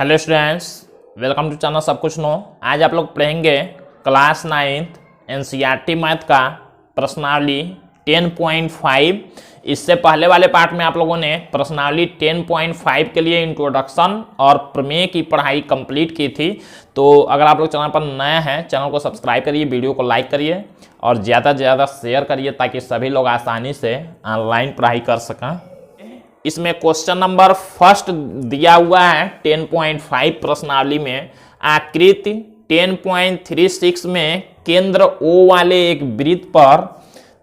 Hello students, welcome to channel सब कुछ no. आज आप लोग पढ़ेंगे क्लास 9th एनसीईआरटी मैथ का प्रश्नावली 10.5। इससे पहले वाले पार्ट में आप लोगों ने प्रश्नावली 10.5 के लिए इंट्रोडक्शन और प्रमेय की पढ़ाई कंप्लीट की थी। तो अगर आप लोग चैनल पर नए हैं, चैनल को सब्सक्राइब करिए, वीडियो को लाइक करिए और ज़्यादा से ज़्यादा शेयर करिए ताकि सभी लोग आसानी से ऑनलाइन पढ़ाई कर सकें। इसमें क्वेश्चन नंबर फर्स्ट दिया हुआ है 10.5 प्रश्नावली में। आकृति 10.36 में केंद्र O वाले एक वृत्त पर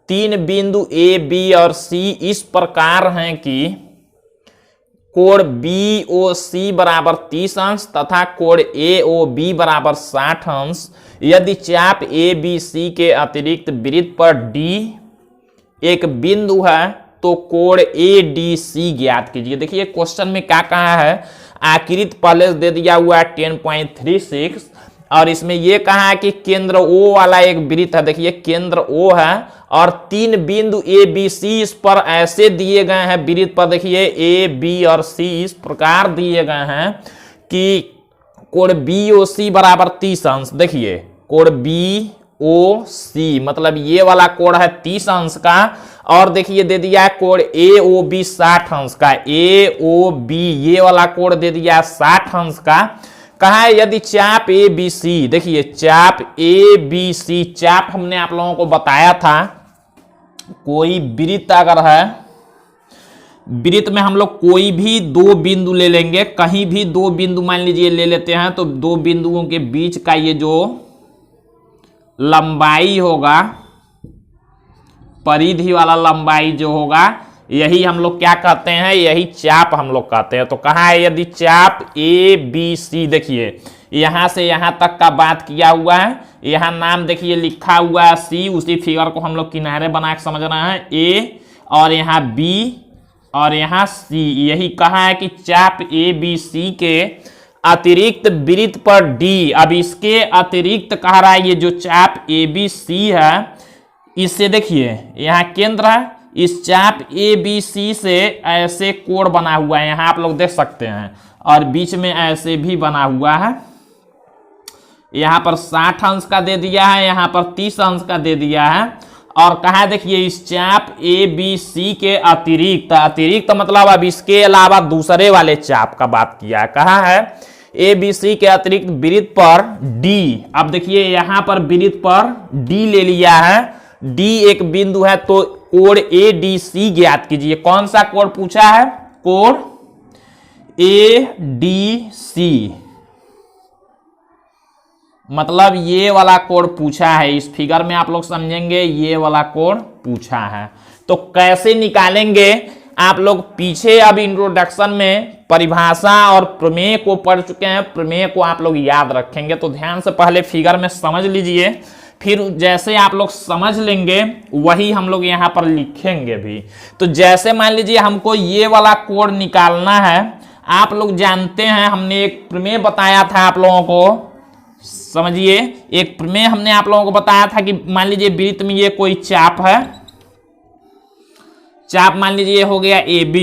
3 बिंदु A, B और C इस प्रकार हैं कि कोण BOC बराबर 30 अंश तथा कोण AOB बराबर 60 अंश। यदि चाप ABC के अतिरिक्त वृत्त पर D एक बिंदु है तो कोण ADC ज्ञात कीजिए। देखिए क्वेश्चन में क्या कहा है, आकृति पहले दे दिया हुआ है 10.36 और इसमें यह कहा है कि केंद्र O वाला एक वृत्त है। देखिए केंद्र O है और 3 बिंदु ABC इस पर ऐसे दिए गए हैं वृत्त पर। देखिए A, B और C इस प्रकार दिए गए हैं कि कोण BOC बराबर 30 अंश। देखिए कोण BOC मतलब ये वाला कोण है 30 अंश का और देखिए दे दिया है कोण AOB 60 अंश का। AOB ये वाला कोण दे दिया 60 अंश का। कहा है यदि चाप ABC, देखिए चाप ABC, चाप हमने आप लोगों को बताया था कोई वृत्त अगर है, वृत्त में हम लोग कोई भी 2 बिंदु ले लेंगे, कहीं भी 2 बिंदु मान लीजिए ले लेते हैं तो 2 बिंदुओं के बीच का ये जो लंबाई होगा, परिधि वाला लंबाई जो होगा, यही हम लोग क्या कहते हैं, यही चाप हम लोग कहते हैं। तो कहा है यदि चाप ABC, देखिए यहां से यहां तक का बात किया हुआ है, यहां नाम देखिए लिखा हुआ है C, उसी फिगर को हम लोग किनारे बना के समझ रहे हैं A और यहां B और यहां C। यही कहा है कि चाप ABC के अतिरिक्त वृत्त पर D, अब इसके अतिरिक्त कह रहा है ये जो चाप ABC है, इससे देखिए यहाँ केंद्र है, इस चाप ABC से ऐसे कोण बना हुआ है, यहाँ आप लोग देख सकते हैं, और बीच में ऐसे भी बना हुआ है। यहाँ पर 60 अंश का दे दिया है, यहाँ पर 30 अंश का दे दिया है और कहा देखिए इस चाप ABC के अतिरिक्त, अतिरिक्त मतलब अब इसके अलावा दूसरे वाले चाप का बात किया है। कहा है ABC के अतिरिक्त वृत्त पर D, अब देखिए यहाँ पर वृत्त पर D ले लिया है, D एक बिंदु है तो कोण ADC ज्ञात कीजिए। कौन सा कोण पूछा है, कोण ADC मतलब ये वाला कोण पूछा है। इस फिगर में आप लोग समझेंगे ये वाला कोण पूछा है। तो कैसे निकालेंगे, आप लोग पीछे अब इंट्रोडक्शन में परिभाषा और प्रमेय को पढ़ चुके हैं, प्रमेय को आप लोग याद रखेंगे। तो ध्यान से पहले फिगर में समझ लीजिए, फिर जैसे आप लोग समझ लेंगे वही हम लोग यहाँ पर लिखेंगे भी। तो जैसे मान लीजिए हमको ये वाला कोण निकालना है, आप लोग जानते हैं हमने एक प्रमेय बताया था आप लोगों को, समझिए एक प्रमेय हमने आप लोगों को बताया था कि मान लीजिए वृत्त में ये कोई चाप है, चाप मान लीजिए हो गया AB,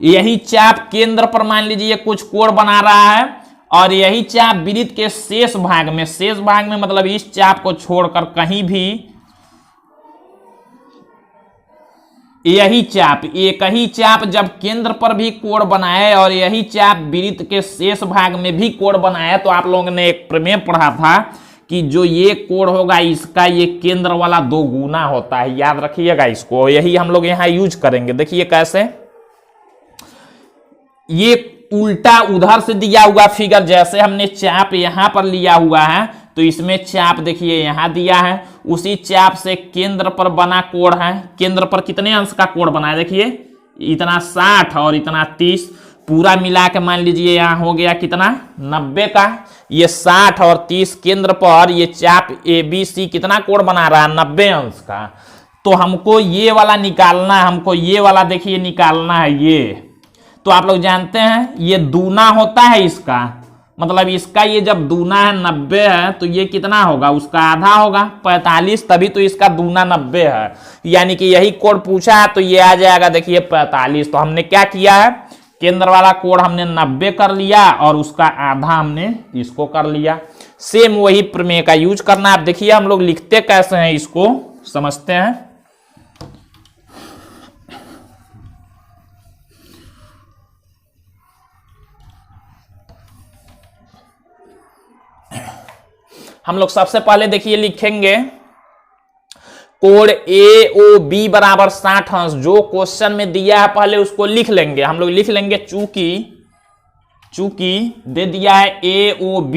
यही चाप केंद्र पर मान लीजिए कुछ कोण बना रहा है और यही चाप वृत्त के शेष भाग में, शेष भाग में मतलब इस चाप को छोड़कर कहीं भी यही चाप, एक ही चाप जब केंद्र पर भी कोण बनाए और यही चाप वृत्त के शेष भाग में भी कोण बनाए, तो आप लोगों ने एक प्रमेय पढ़ा था कि जो ये कोण होगा इसका ये केंद्र वाला 2 गुना होता है। याद रखिएगा इसको, यही हम लोग यहाँ यूज करेंगे। देखिए कैसे, ये उल्टा उधर से दिया हुआ फिगर, जैसे हमने चाप यहां पर लिया हुआ है तो इसमें चाप देखिए यहां दिया है, उसी चाप से केंद्र पर बना कोण है। केंद्र पर कितने अंश का कोण बना है, देखिए इतना 60 और इतना 30, पूरा मिला के मान लीजिए यहां हो गया कितना 90 का। ये 60 और 30 केंद्र पर ये चाप ABC कितना कोण बना रहा है, 90 अंश का। तो हमको ये वाला निकालना है, हमको ये वाला देखिए निकालना है ये। तो आप लोग जानते हैं ये दूना होता है इसका, मतलब इसका ये जब दूना है 90 है तो ये कितना होगा, उसका आधा होगा 45, तभी तो इसका दूना 90 है। यानी कि यही कोण पूछा है तो ये आ जाएगा देखिए 45। तो हमने क्या किया है, केंद्र वाला कोण हमने 90 कर लिया और उसका आधा हमने इसको कर लिया। सेम वही प्रमेय का यूज करना। आप देखिए हम लोग लिखते कैसे हैं, इसको समझते हैं। हम लोग सबसे पहले देखिए लिखेंगे कोण AOB बराबर 60 अंश। जो क्वेश्चन में दिया है पहले उसको लिख लेंगे। हम लोग लिख लेंगे चूंकि दे दिया है AOB,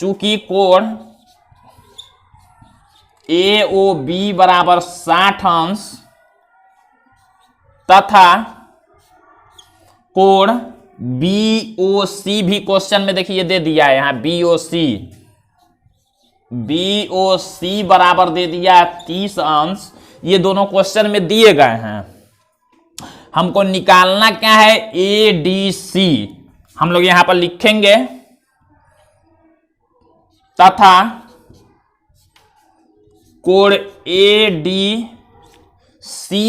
चूंकि कोण AOB बराबर 60 अंश तथा कोण BOC भी क्वेश्चन में देखिए दे दिया है। यहां BOC बराबर दे दिया 30 अंश। ये दोनों क्वेश्चन में दिए गए हैं। हमको निकालना क्या है, ADC। हम लोग यहां पर लिखेंगे तथा कोण ADC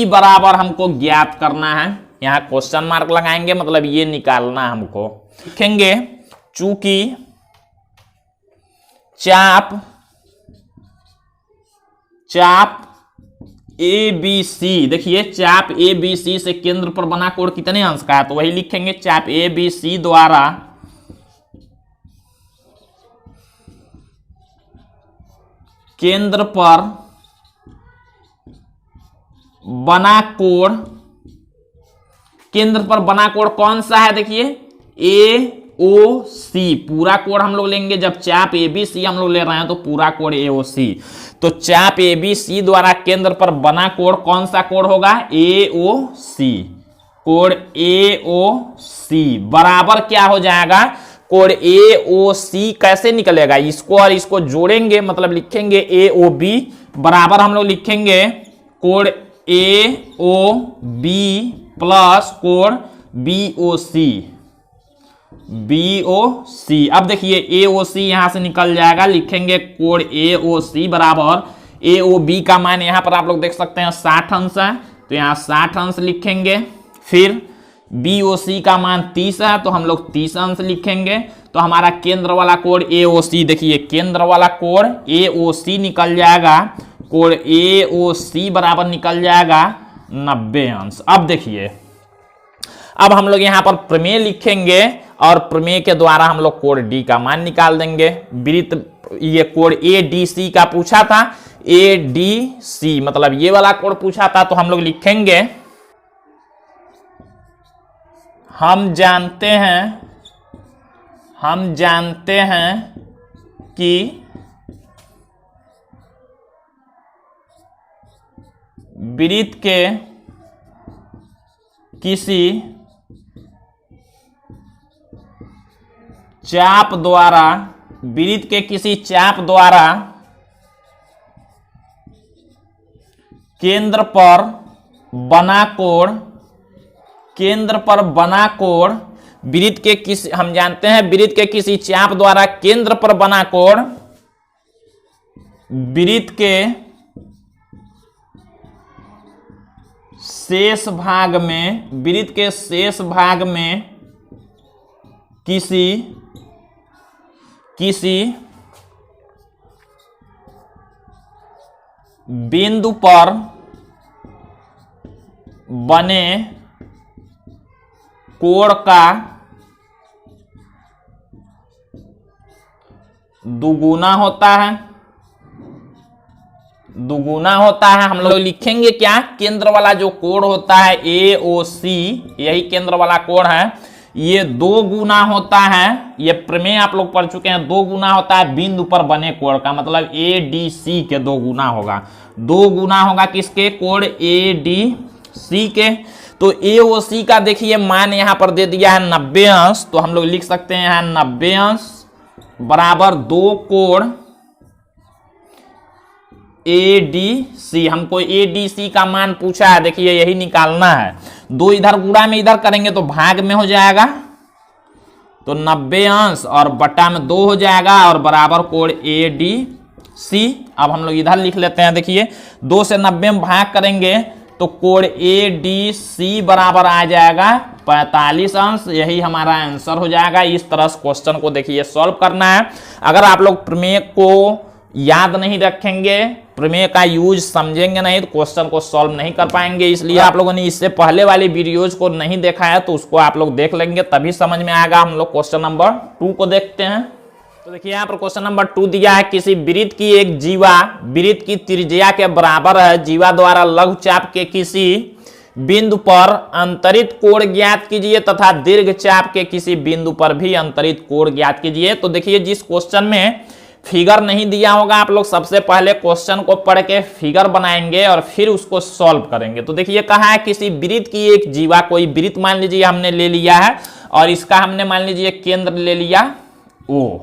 बराबर हमको ज्ञात करना है। यहां क्वेश्चन मार्क लगाएंगे, मतलब ये निकालना हमको। लिखेंगे चूंकि चाप ABC, देखिए चाप ABC से केंद्र पर बना कोण कितने अंश का है, तो वही लिखेंगे चाप ABC द्वारा केंद्र पर बना कोण। केंद्र पर बना कोण कौन सा है, देखिए AOC। पूरा कोण हम लोग लेंगे, जब चाप ABC हम लोग ले रहे हैं तो पूरा कोण AOC। तो चाप ABC द्वारा केंद्र पर बना कोण कौन सा कोण होगा, AOC। कोण AOC बराबर क्या हो जाएगा, कोण AOC कैसे निकलेगा, इसको और इसको जोड़ेंगे, मतलब लिखेंगे AOB बराबर हम लोग लिखेंगे कोण AOB प्लस कोण BOC। अब देखिए AOC यहां से निकल जाएगा, लिखेंगे कोण AOC बराबर AOB का मान यहां पर आप लोग देख सकते हैं 60 अंश है, तो यहां 60 अंश लिखेंगे। फिर BOC का मान 30 है, तो हम लोग 30 अंश लिखेंगे। तो हमारा केंद्र वाला कोण AOC, देखिए केंद्र वाला कोण AOC निकल जाएगा, कोण AOC बराबर निकल जाएगा 90 अंश। अब देखिए अब हम लोग यहां पर प्रमेय लिखेंगे और प्रमेय के द्वारा हम लोग कोण D का मान निकाल देंगे। वृत्त ये कोण ADC का पूछा था, ADC मतलब ये वाला कोण पूछा था, तो हम लोग लिखेंगे हम जानते हैं कि वृत्त के किसी चाप द्वारा केंद्र पर बना कोण वृत्त के किसी, हम जानते हैं वृत्त के किसी चाप द्वारा केंद्र पर बना कोण वृत्त के शेष भाग में किसी बिंदु पर बने कोण का दुगुना होता है। हम लोग लिखेंगे क्या, केंद्र वाला जो कोण होता है AOC, यही केंद्र वाला कोण है, ये 2 गुना होता है। ये प्रमेय आप लोग पढ़ चुके हैं, 2 गुना होता है बिंदु पर बने कोण का, मतलब ADC के 2 गुना होगा। 2 गुना होगा किसके, कोण ADC के। तो AOC का देखिए मान यहां पर दे दिया है 90 अंश, तो हम लोग लिख सकते हैं यहां 90 अंश बराबर 2 कोण ADC। हमको ADC का मान पूछा है, देखिए यही निकालना है। 2 इधर गुणा में इधर करेंगे तो भाग में हो जाएगा, तो 90 अंश और बटा में 2 हो जाएगा और बराबर कोण ADC। अब हम लोग इधर लिख लेते हैं, देखिए 2 से 90 में भाग करेंगे तो कोण ADC बराबर आ जाएगा 45 अंश। यही हमारा आंसर हो जाएगा। इस तरह से क्वेश्चन को देखिए सॉल्व करना है। अगर आप लोग प्रमेय को याद नहीं रखेंगे, प्रमेय का यूज समझेंगे नहीं, तो क्वेश्चन को सॉल्व नहीं कर पाएंगे। इसलिए आप लोगों ने इससे पहले वाली वीडियोज को नहीं देखा है तो उसको आप लोग देख लेंगे, तभी समझ में आएगा। हम लोग क्वेश्चन नंबर 2 को देखते हैं। तो देखिए यहाँ पर क्वेश्चन नंबर 2 दिया है, किसी वृत्त की एक जीवा वृत्त की त्रिज्या के बराबर है। जीवा द्वारा लघुचाप के किसी बिंदु पर अंतरित कोण ज्ञात कीजिए तथा दीर्घ चाप के किसी बिंदु पर भी अंतरित कोण ज्ञात कीजिए। तो देखिए जिस क्वेश्चन में फिगर नहीं दिया होगा, आप लोग सबसे पहले क्वेश्चन को पढ़ के फिगर बनाएंगे और फिर उसको सॉल्व करेंगे। तो देखिए कहा है किसी वृत्त की एक जीवा, कोई वृत्त मान लीजिए हमने ले लिया है और इसका हमने मान लीजिए केंद्र ले लिया O।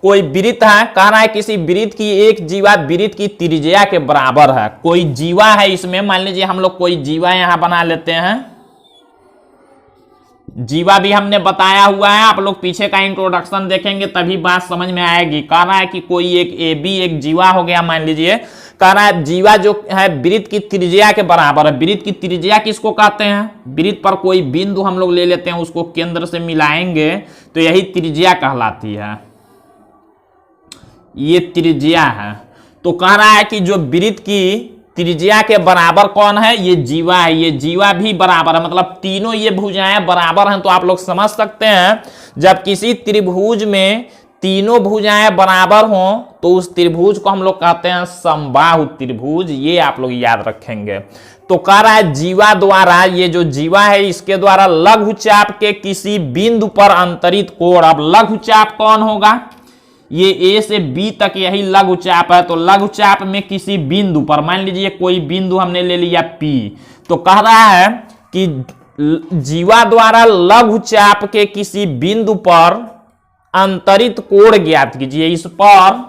कोई वृत्त है, कह रहा है किसी वृत्त की एक जीवा वृत्त की त्रिज्या के बराबर है। कोई जीवा है इसमें, मान लीजिए हम लोग कोई जीवा यहां बना लेते हैं। जीवा भी हमने बताया हुआ है, आप लोग पीछे का इंट्रोडक्शन देखेंगे तभी बात समझ में आएगी। कह रहा है कि कोई एक AB एक जीवा हो गया मान लीजिए। कह रहा है जीवा जो है वृत्त की त्रिज्या के बराबर है। वृत्त की त्रिज्या किसको कहते हैं? वृत्त पर कोई बिंदु हम लोग ले लेते हैं, उसको केंद्र से मिलाएंगे तो यही त्रिज्या कहलाती है। ये त्रिज्या है। तो कह रहा है कि जो वृत्त की त्रिज्या के बराबर कौन है? ये जीवा है। ये जीवा भी बराबर है, मतलब तीनों ये भुजाएं बराबर हैं। तो आप लोग समझ सकते हैं जब किसी त्रिभुज में तीनों भुजाएं बराबर हों तो उस त्रिभुज को हम लोग कहते हैं समबाहु त्रिभुज। ये आप लोग याद रखेंगे। तो कह रहा है जीवा द्वारा, ये जो जीवा है इसके द्वारा लघुचाप के किसी बिंदु पर अंतरित कोण। अब लघुचाप कौन होगा? ये A से B तक यही लघुचाप है। तो लघुचाप में किसी बिंदु पर, मान लीजिए कोई बिंदु हमने ले लिया P, तो कह रहा है कि जीवा द्वारा लघुचाप के किसी बिंदु पर अंतरित कोण ज्ञात कीजिए। इस पर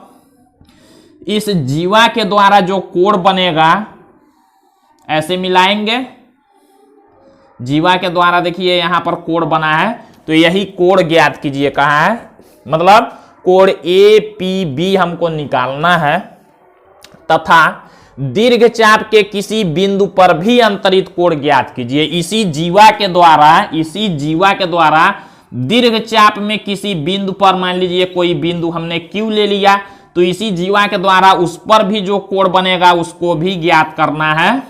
इस जीवा के द्वारा जो कोण बनेगा ऐसे मिलाएंगे। जीवा के द्वारा देखिए यहां पर कोण बना है, तो यही कोण ज्ञात कीजिए। कहा है मतलब कोण APB हमको निकालना है तथा दीर्घ चाप के किसी बिंदु पर भी अंतरित कोण ज्ञात कीजिए। इसी जीवा के द्वारा दीर्घ चाप में किसी बिंदु पर, मान लीजिए कोई बिंदु हमने Q ले लिया, तो इसी जीवा के द्वारा उस पर भी जो कोण बनेगा उसको भी ज्ञात करना है।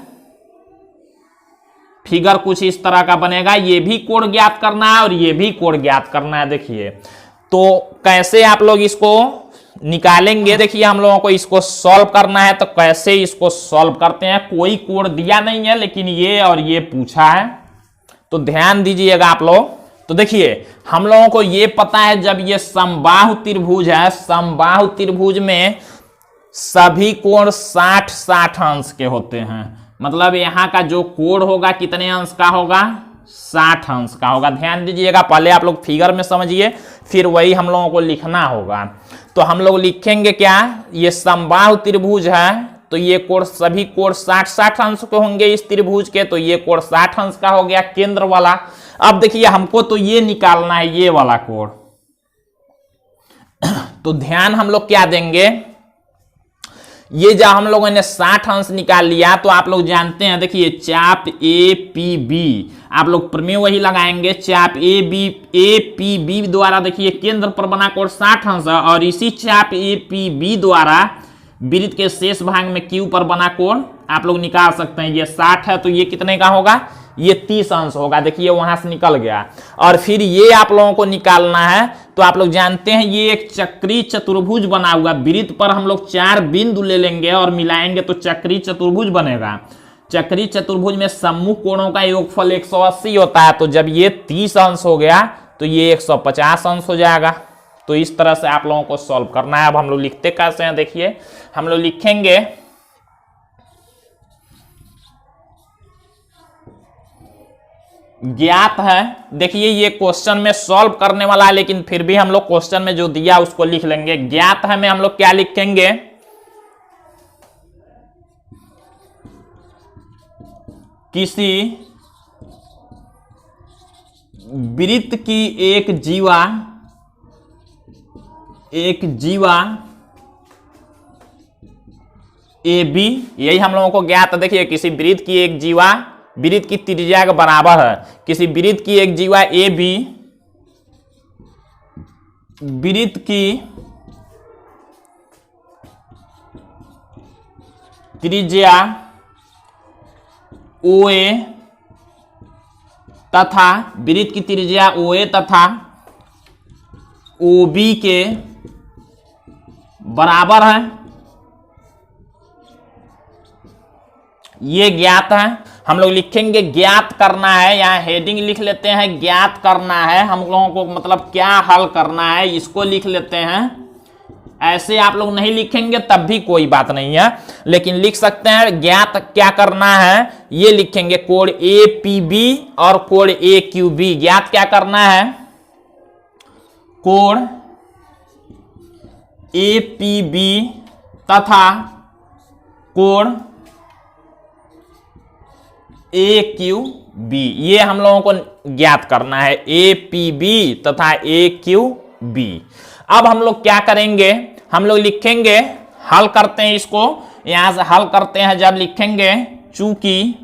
फिगर कुछ इस तरह का बनेगा। ये भी कोण ज्ञात करना है और ये भी कोण ज्ञात करना है। देखिए तो कैसे आप लोग इसको निकालेंगे? देखिए हम लोगों को इसको सॉल्व करना है, तो कैसे इसको सॉल्व करते हैं? कोई कोण दिया नहीं है लेकिन ये और ये पूछा है, तो ध्यान दीजिएगा आप लोग। तो देखिए हम लोगों को ये पता है जब ये समबाहु त्रिभुज है, समबाहु त्रिभुज में सभी कोण 60-60 अंश के होते हैं। मतलब यहाँ का जो कोण होगा कितने अंश का होगा? 60 अंश का होगा। ध्यान दीजिएगा, पहले आप लोग फिगर में समझिए, फिर वही हम लोगों को लिखना होगा। तो हम लोग लिखेंगे क्या? ये समबाहु त्रिभुज है, तो ये कोण सभी कोण 60-60 अंश के होंगे इस त्रिभुज के। तो ये कोण 60 अंश का हो गया केंद्र वाला। अब देखिए हमको तो ये निकालना है, ये वाला कोण। तो ध्यान हम लोग क्या देंगे? ये जब हम लोगों ने 60 अंश निकाल लिया तो आप लोग जानते हैं, देखिए चाप APB, आप लोग प्रमेय वही लगाएंगे। चाप APB द्वारा देखिए केंद्र पर बना कोण 60 अंश है और इसी चाप APB द्वारा वृत्त के शेष भाग में Q पर बना कोण आप लोग निकाल सकते हैं। ये 60 है तो ये कितने का होगा? ये 30 अंश होगा। देखिए वहां से निकल गया। और फिर ये आप लोगों को निकालना है, तो आप लोग जानते हैं ये एक चक्री चतुर्भुज बना हुआ। वृत्त पर हम लोग 4 बिंदु ले लेंगे और मिलाएंगे तो चक्री चतुर्भुज बनेगा। चक्री चतुर्भुज में सम्मुख कोणों का योगफल 180 होता है। तो जब ये 30 अंश हो गया तो ये 150 अंश हो जाएगा। तो इस तरह से आप लोगों को सॉल्व करना है। अब हम लोग लिखते कैसे हैं? देखिए हम लोग लिखेंगे ज्ञात है। देखिए ये क्वेश्चन में सॉल्व करने वाला है, लेकिन फिर भी हम लोग क्वेश्चन में जो दिया उसको लिख लेंगे। ज्ञात है में हम लोग क्या लिखेंगे? किसी वृत्त की एक जीवा ए बी, यही हम लोगों को ज्ञात। देखिए किसी वृत्त की एक जीवा वृत्त की त्रिज्या के बराबर है, किसी वृत्त की एक जीवा ए बी वृत्त की त्रिज्या ओ ए तथा वृत्त की त्रिज्या ओ ए तथा ओ बी के बराबर है, ये ज्ञात है। हम लोग लिखेंगे ज्ञात करना है, यहाँ हेडिंग लिख लेते हैं ज्ञात करना है। हम लोगों को मतलब क्या हल करना है इसको लिख लेते हैं। ऐसे आप लोग नहीं लिखेंगे तब भी कोई बात नहीं है, लेकिन लिख सकते हैं ज्ञात क्या करना है, ये लिखेंगे कोण ए पी बी और कोण ए क्यू बी। ज्ञात क्या करना है, कोण ए पी बी तथा कोण ए क्यू बी, ये हम लोगों को ज्ञात करना है, ए पी बी तथा ए क्यू बी। अब हम लोग क्या करेंगे, हम लोग लिखेंगे, हल करते हैं इसको, यहां से हल करते हैं। जब लिखेंगे चूंकि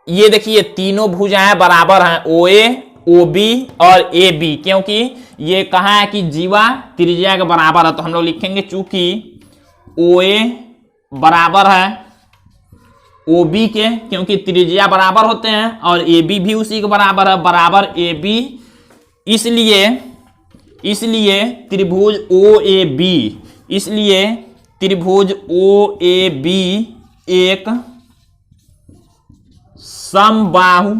ये देखिए तीनों भुजाएं बराबर हैं, ओ ए ओ बी और ए बी, क्योंकि ये कहा है कि जीवा त्रिज्या के बराबर है, तो हम लोग लिखेंगे चूंकि ओ ए बराबर है ओ बी के, क्योंकि त्रिज्या बराबर होते हैं, और ए बी भी उसी के बराबर है, बराबर ए बी, इसलिए त्रिभुज ओ ए बी, इसलिए त्रिभुज ओ ए बी एक समबाहु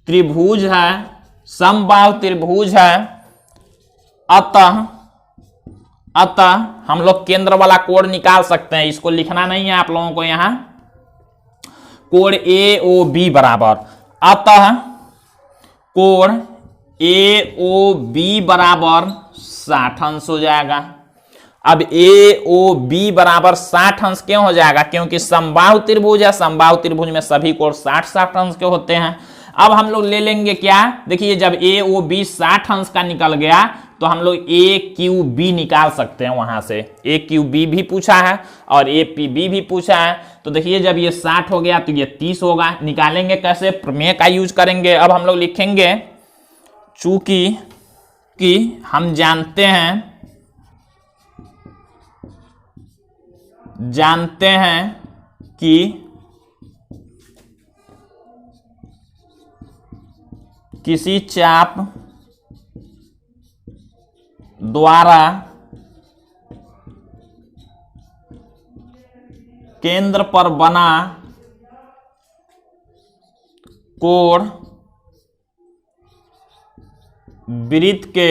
त्रिभुज है, समबाहु त्रिभुज है। अतः हम लोग केंद्र वाला कोण निकाल सकते हैं, इसको लिखना नहीं है आप लोगों को, यहां कोण ए ओ बी बराबर, अतः कोण ए ओ बी बराबर 60 अंश हो जाएगा। अब ए ओ बी बराबर 60 अंश क्यों हो जाएगा, क्योंकि समबाहु त्रिभुज है, समबाहु त्रिभुज में सभी कोण 60-60 अंश के होते हैं। अब हम लोग ले लेंगे क्या, देखिए जब ए ओ बी 60 अंश का निकल गया तो हम लोग ए क्यू बी निकाल सकते हैं वहां से। ए क्यू बी भी पूछा है और ए पी बी भी पूछा है, तो देखिए जब ये 60 हो गया तो ये 30 होगा। निकालेंगे कैसे, प्रमेय का यूज करेंगे। अब हम लोग लिखेंगे चूंकि हम जानते हैं कि किसी चाप द्वारा केंद्र पर बना कोण वृत्त के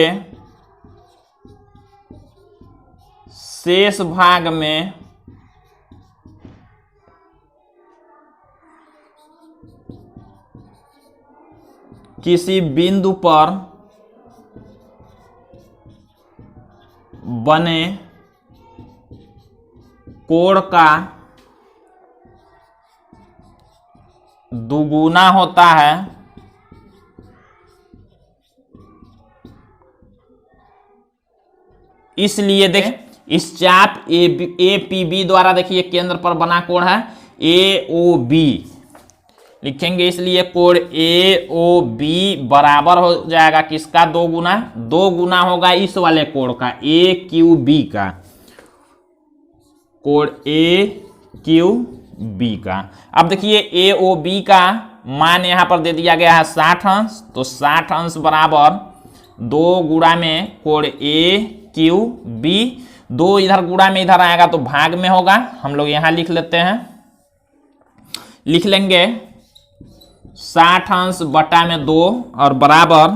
शेष भाग में किसी बिंदु पर बने कोण का दुगुना होता है, इसलिए देखें इस चाप ए पी बी द्वारा देखिए केंद्र पर बना कोण है ए ओ बी, लिखेंगे इसलिए कोण ए ओ बी बराबर हो जाएगा किसका, 2 गुना, 2 गुना होगा इस वाले कोण का ए क्यू बी का, कोण ए क्यू बी का। अब देखिए ए ओ बी का मान यहां पर दे दिया गया है 60 अंश, तो 60 अंश बराबर 2 गुणा में कोण ए क्यू बी, 2 इधर गुणा में इधर आएगा तो भाग में होगा, हम लोग यहां लिख लेते हैं, लिख लेंगे 60 अंश बटा में 2 और बराबर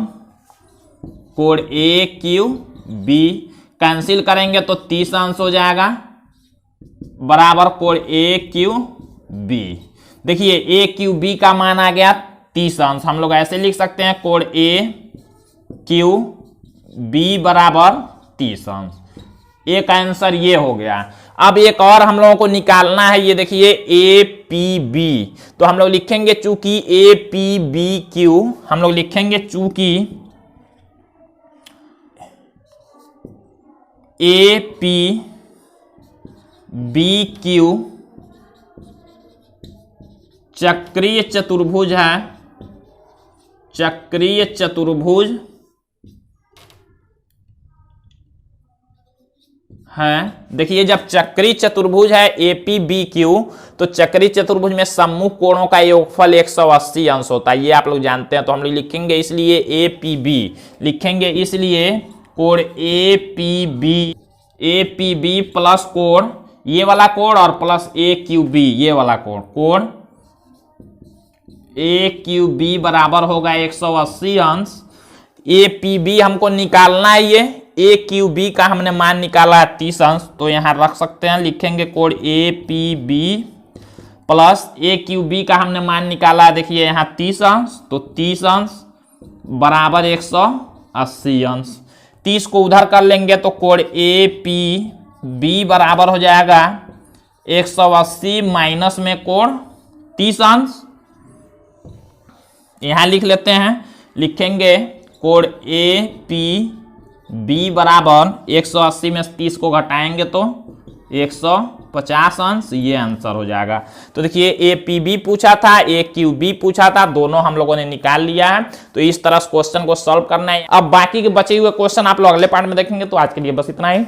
कोण ए क्यू बी, कैंसिल करेंगे तो 30 अंश हो जाएगा, बराबर कोण ए क्यू बी। देखिए ए क्यू बी का मान आ गया 30 अंश, हम लोग ऐसे लिख सकते हैं कोण ए क्यू बी बराबर 30 अंश। एक आंसर ये हो गया। अब एक और हम लोगों को निकालना है, ये देखिए ए पी बी, तो हम लोग लिखेंगे चूंकि ए पी बी क्यू, हम लोग लिखेंगे चूंकि ए पी बी क्यू चक्रीय चतुर्भुज है, चक्रीय चतुर्भुज है। देखिए जब चक्रीय चतुर्भुज है APBQ तो चक्रीय चतुर्भुज में सम्मुख कोणों का योगफल 180 अंश होता है, ये आप लोग जानते हैं। तो हम लोग लिखेंगे इसलिए APB, लिखेंगे इसलिए कोण APB प्लस कोण ये वाला कोण और प्लस AQB ये वाला कोण, कोण AQB बराबर होगा 180 अंश। APB हमको निकालना है, ये AQB का हमने मान निकाला 30 अंश, तो यहां रख सकते हैं, लिखेंगे कोण APB प्लस AQB का हमने मान निकाला, देखिए यहां 30 अंश, तो 30 अंश बराबर 180 अंश। 30 को उधर कर लेंगे तो कोण APB बराबर हो जाएगा 180 माइनस में कोण 30 अंश, यहां लिख लेते हैं, लिखेंगे कोण APB बराबर 180 में 30 को घटाएंगे तो 150 अंश, ये आंसर हो जाएगा। तो देखिए APB पूछा था, AQB पूछा था, दोनों हम लोगों ने निकाल लिया है। तो इस तरह से क्वेश्चन को सॉल्व करना है। अब बाकी के बचे हुए क्वेश्चन आप लोग अगले पार्ट में देखेंगे। तो आज के लिए बस इतना ही।